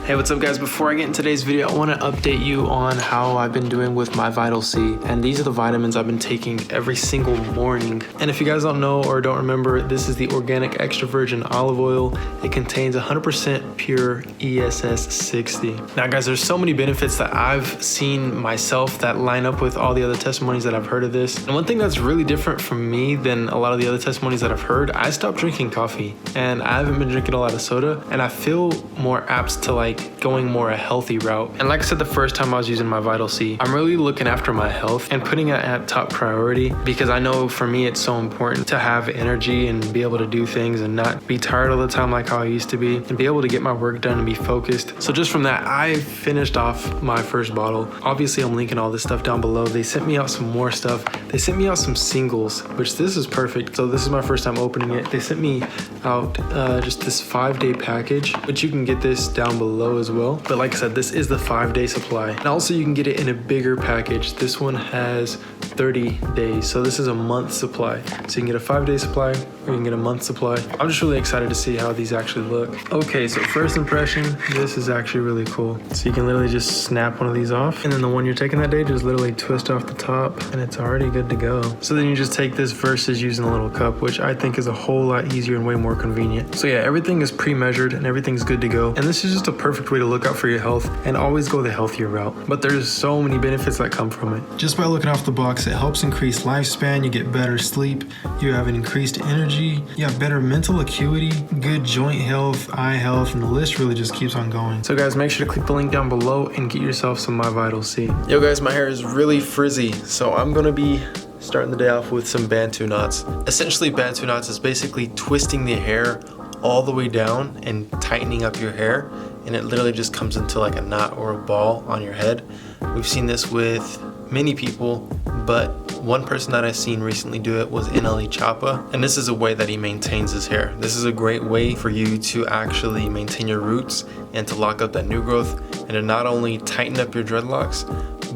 Hey, what's up guys? Before I get into today's video, I want to update you on how I've been doing with my Vital C. And these are the vitamins I've been taking every single morning. And if you guys don't know or don't remember, this is the organic extra virgin olive oil. It contains 100% pure ESS 60. Now guys, there's so many benefits that I've seen myself that line up with all the other testimonies that I've heard of this. And one thing that's really different from me than a lot of the other testimonies that I've heard, I stopped drinking coffee and I haven't been drinking a lot of soda, and I feel more apt to like going more a healthy route. And like I said the first time I was using my Vital C, I'm really looking after my health and putting it at top priority, because I know for me it's so important to have energy and be able to do things and not be tired all the time like how I used to be, and be able to get my work done and be focused. So just from that, I finished off my first bottle. Obviously I'm linking all this stuff down below. They sent me out some more stuff. They sent me out some singles, which this is perfect. So this is my first time opening it. They sent me out just this 5-day package, which you can get this down below as well. But like I said, this is the 5-day supply. And also you can get it in a bigger package. This one has 30 days. So this is a month supply. So you can get a 5-day supply or you can get a month supply. I'm just really excited to see how these actually look. Okay, so first impression, this is actually really cool. So you can literally just snap one of these off, and then the one you're taking that day, just literally twist off the top and it's already good to go. So then you just take this versus using a little cup, which I think is a whole lot easier and way more convenient. So yeah, everything is pre-measured and everything's good to go. And this is just a perfect way to look out for your health and always go the healthier route. But there's so many benefits that come from it. Just by looking off the box, it helps increase lifespan, you get better sleep, you have an increased energy, you have better mental acuity, good joint health, eye health, and the list really just keeps on going. So guys, make sure to click the link down below and get yourself some My Vital C. Yo guys, my hair is really frizzy, so I'm gonna be starting the day off with some Bantu knots. Essentially, Bantu knots is basically twisting the hair all the way down and tightening up your hair, and it literally just comes into like a knot or a ball on your head. We've seen this with many people, but one person that I've seen recently do it was Untitled Chapter, and this is a way that he maintains his hair. This is a great way for you to actually maintain your roots and to lock up that new growth, and to not only tighten up your dreadlocks,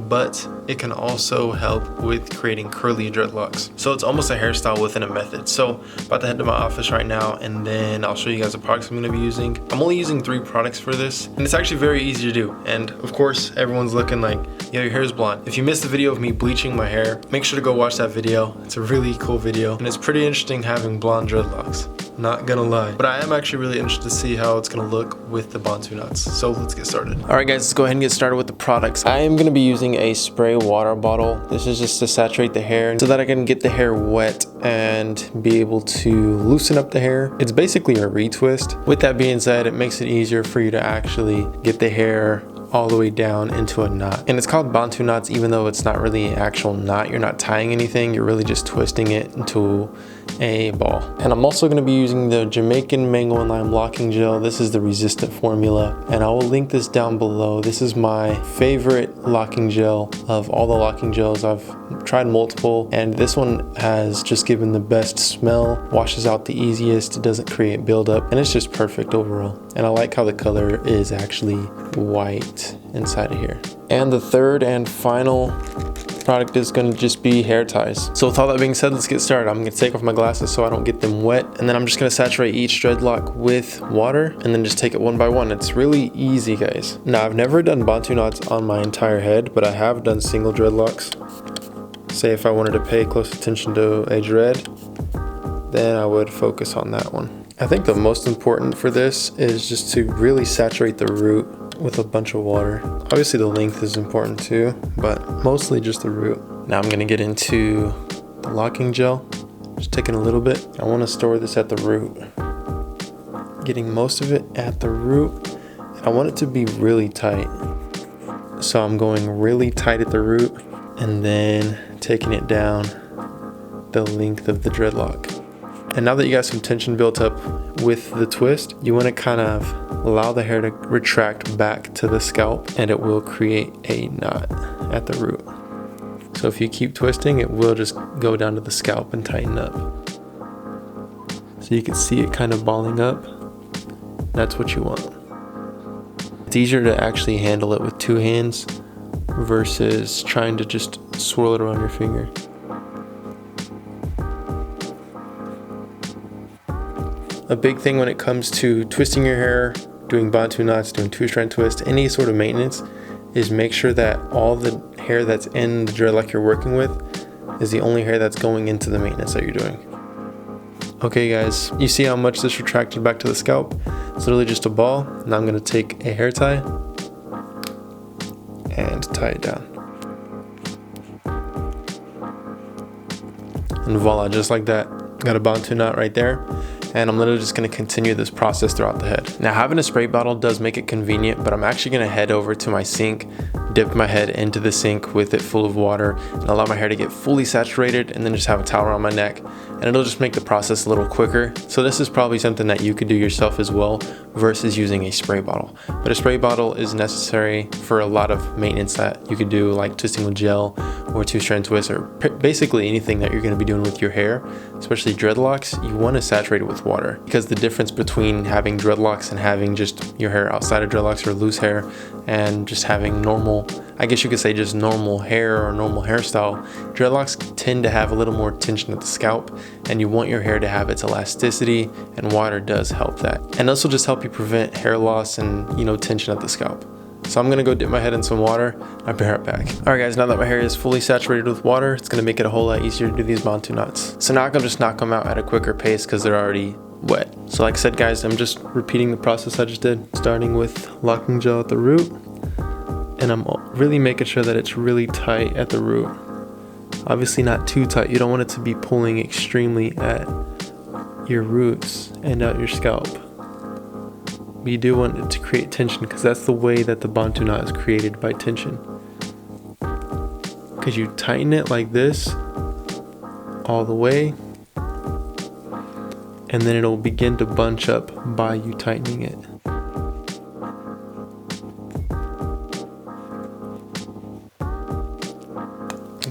but it can also help with creating curly dreadlocks. So it's almost a hairstyle within a method. So about to head to my office right now, and then I'll show you guys the products I'm gonna be using. I'm only using 3 products for this, and it's actually very easy to do. And of course, everyone's looking like, yo, your hair is blonde. If you missed the video of me bleaching my hair, make sure to go watch that video. It's a really cool video, and it's pretty interesting having blonde dreadlocks. Not gonna lie, but I am actually really interested to see how it's gonna look with the Bantu knots. So let's get started. All right guys, let's go ahead and get started with the products. I am gonna be using a spray water bottle. This is just to saturate the hair so that I can get the hair wet and be able to loosen up the hair. It's basically a retwist. With that being said, it makes it easier for you to actually get the hair all the way down into a knot. And it's called Bantu knots even though it's not really an actual knot. You're not tying anything, you're really just twisting it into a ball. And I'm also going to be using the Jamaican Mango and Lime Locking Gel. This is the resistant formula, and I will link this down below. This is my favorite locking gel of all the locking gels. I've tried multiple, and this one has just given the best smell, washes out the easiest, it doesn't create buildup, and it's just perfect overall. And I like how the color is actually white inside of here. And the third and final product is going to just be hair ties. So with all that being said, let's get started. I'm going to take off my glasses so I don't get them wet, and then I'm just going to saturate each dreadlock with water and then just take it one by one. It's really easy, guys. Now I've never done Bantu knots on my entire head, but I have done single dreadlocks. Say if I wanted to pay close attention to a dread, then I would focus on that one. I think the most important for this is just to really saturate the root with a bunch of water. Obviously the length is important too, but mostly just the root. Now I'm gonna get into the locking gel, just taking a little bit. I wanna store this at the root. Getting most of it at the root. I want it to be really tight. So I'm going really tight at the root and then taking it down the length of the dreadlock. And now that you got some tension built up with the twist, you want to kind of allow the hair to retract back to the scalp, and it will create a knot at the root. So if you keep twisting, it will just go down to the scalp and tighten up. So you can see it kind of balling up. That's what you want. It's easier to actually handle it with 2 hands versus trying to just swirl it around your finger. A big thing when it comes to twisting your hair doing Bantu knots, doing 2-strand twist, any sort of maintenance, is make sure that all the hair that's in the dreadlock you're working with is the only hair that's going into the maintenance that you're doing. Okay guys, you see how much this retracted back to the scalp? It's literally just a ball. Now I'm going to take a hair tie and tie it down. And voila, just like that, got a Bantu knot right there. And I'm literally just going to continue this process throughout the head. Now having a spray bottle does make it convenient, but I'm actually going to head over to my sink, dip my head into the sink with it full of water, and allow my hair to get fully saturated, and then just have a towel around my neck, and it'll just make the process a little quicker. So this is probably something that you could do yourself as well versus using a spray bottle. But a spray bottle is necessary for a lot of maintenance that you could do, like twisting with gel or 2-strand twist, or basically anything that you're going to be doing with your hair, especially dreadlocks. You want to saturate it with water, because the difference between having dreadlocks and having just your hair outside of dreadlocks or loose hair and just having normal, I guess you could say just normal hair or normal hairstyle, dreadlocks tend to have a little more tension at the scalp, and you want your hair to have its elasticity, and water does help that. And this will just help you prevent hair loss and, you know, tension at the scalp. So I'm gonna go dip my head in some water. I'll be right back. All right guys, now that my hair is fully saturated with water, it's gonna make it a whole lot easier to do these Bantu knots. So now I can just knock them out at a quicker pace because they're already wet. So like I said guys, I'm just repeating the process I just did, starting with locking gel at the root. And I'm really making sure that it's really tight at the root. Obviously not too tight. You don't want it to be pulling extremely at your roots and out your scalp. But you do want it to create tension, because that's the way that the Bantu knot is created, by tension. Because you tighten it like this all the way, and then it'll begin to bunch up by you tightening it.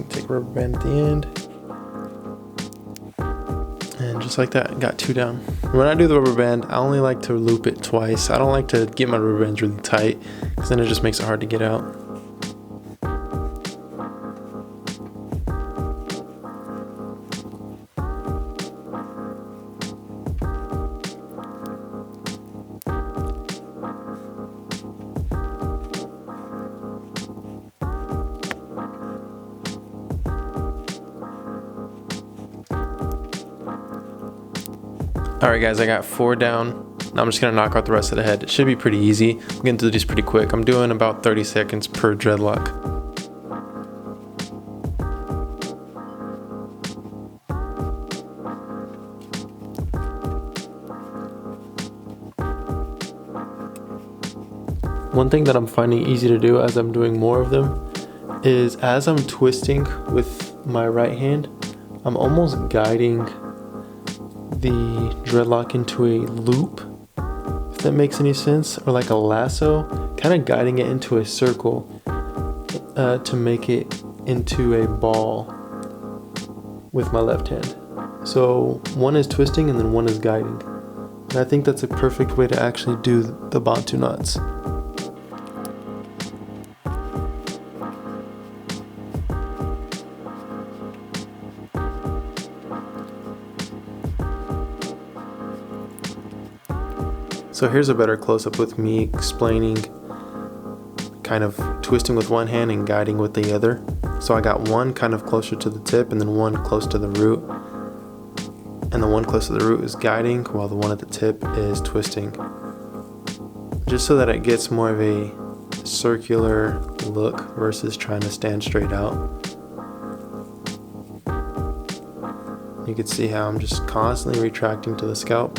Take a rubber band at the end, and just like that, got 2 down. When I do the rubber band, I only like to loop it twice. I don't like to get my rubber bands really tight, because then it just makes it hard to get out. Alright guys, I got 4 down. Now I'm just going to knock out the rest of the head. It should be pretty easy. I'm going to do this pretty quick. I'm doing about 30 seconds per dreadlock. One thing that I'm finding easy to do as I'm doing more of them is, as I'm twisting with my right hand, I'm almost guiding the dreadlock into a loop, if that makes any sense, or like a lasso, kind of guiding it into a circle to make it into a ball with my left hand. So one is twisting and then one is guiding, and I think that's a perfect way to actually do the Bantu knots. So here's a better close-up with me explaining, kind of twisting with one hand and guiding with the other. So I got one kind of closer to the tip and then one close to the root. And the one close to the root is guiding, while the one at the tip is twisting. Just so that it gets more of a circular look versus trying to stand straight out. You can see how I'm just constantly retracting to the scalp.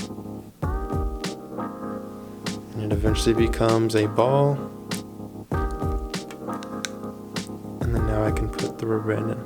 It eventually becomes a ball, and then now I can put the rubber band in.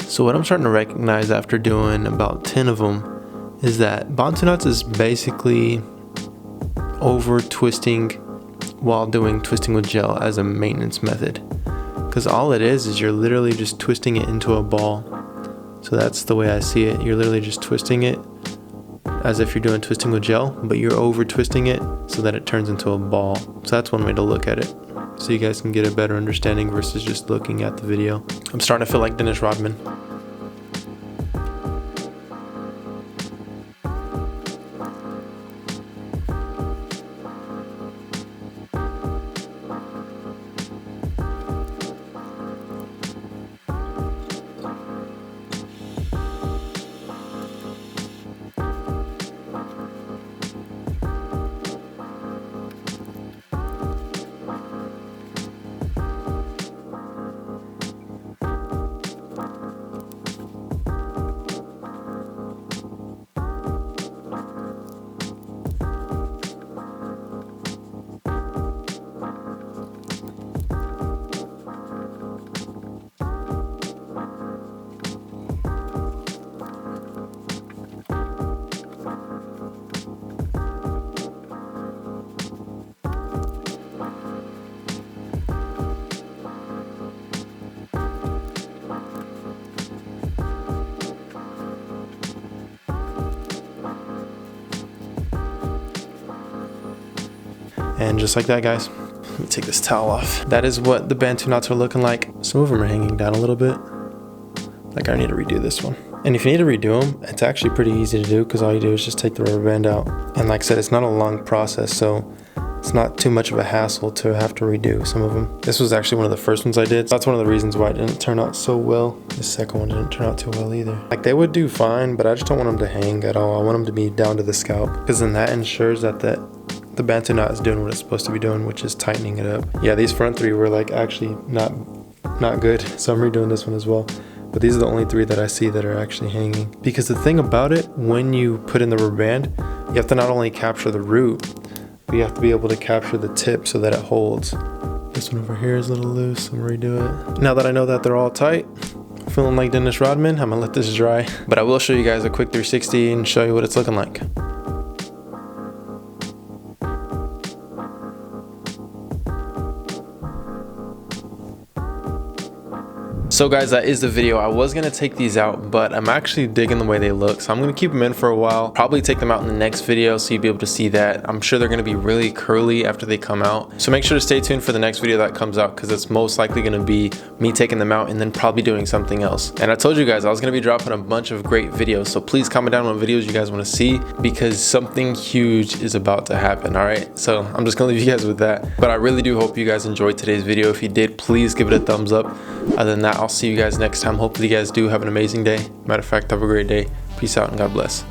So what I'm starting to recognize after doing about 10 of them is that Bantu knots is basically over twisting while doing twisting with gel as a maintenance method, because all it is you're literally just twisting it into a ball. So that's the way I see it. You're literally just twisting it as if you're doing twisting with gel, but you're over twisting it so that it turns into a ball. So that's one way to look at it, so you guys can get a better understanding versus just looking at the video. I'm starting to feel like Dennis Rodman. And just like that, guys, let me take this towel off. That is what the Bantu knots are looking like. Some of them are hanging down a little bit. Like, I need to redo this one. And if you need to redo them, it's actually pretty easy to do, because all you do is just take the rubber band out. And like I said, it's not a long process, so it's not too much of a hassle to have to redo some of them. This was actually one of the first ones I did. That's one of the reasons why it didn't turn out so well. The second one didn't turn out too well either. Like, they would do fine, but I just don't want them to hang at all. I want them to be down to the scalp, because then that ensures that the Bantu knot is doing what it's supposed to be doing, which is tightening it up. Yeah, these front three were like actually not good, so I'm redoing this one as well. But these are the only three that I see that are actually hanging. Because the thing about it, when you put in the rubber band, you have to not only capture the root, but you have to be able to capture the tip so that it holds. This one over here is a little loose, I'm gonna redo it. Now that I know that they're all tight, feeling like Dennis Rodman, I'm gonna let this dry. But I will show you guys a quick 360 and show you what it's looking like. So guys, that is the video. I was gonna take these out, but I'm actually digging the way they look, so I'm gonna keep them in for a while. Probably take them out in the next video so you'll be able to see that. I'm sure they're gonna be really curly after they come out. So make sure to stay tuned for the next video that comes out, because it's most likely gonna be me taking them out and then probably doing something else. And I told you guys I was gonna be dropping a bunch of great videos, so please comment down what videos you guys wanna see, because something huge is about to happen, all right? So I'm just gonna leave you guys with that. But I really do hope you guys enjoyed today's video. If you did, please give it a thumbs up. Other than that, I'll see you guys next time. Hopefully you guys do have an amazing day. Matter of fact, have a great day. Peace out and God bless.